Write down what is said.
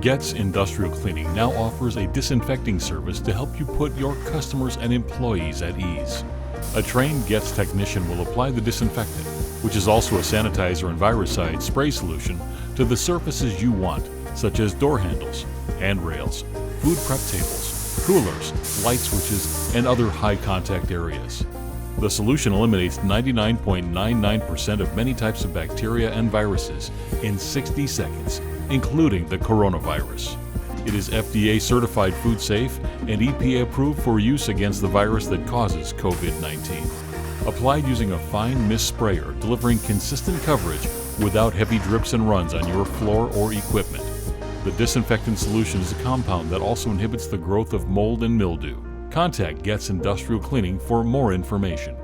Getz Industrial Cleaning now offers a disinfecting service to help you put your customers and employees at ease. A trained Getz technician will apply the disinfectant, which is also a sanitizer and virucide spray solution, to the surfaces you want, such as door handles, handrails, food prep tables, coolers, light switches, and other high-contact areas. The solution eliminates 99.99% of many types of bacteria and viruses in 60 seconds, including the coronavirus. It is FDA certified food safe and EPA approved for use against the virus that causes COVID-19. Applied using a fine mist sprayer, delivering consistent coverage without heavy drips and runs on your floor or equipment. The disinfectant solution is a compound that also inhibits the growth of mold and mildew. Contact Getz Industrial Cleaning for more information.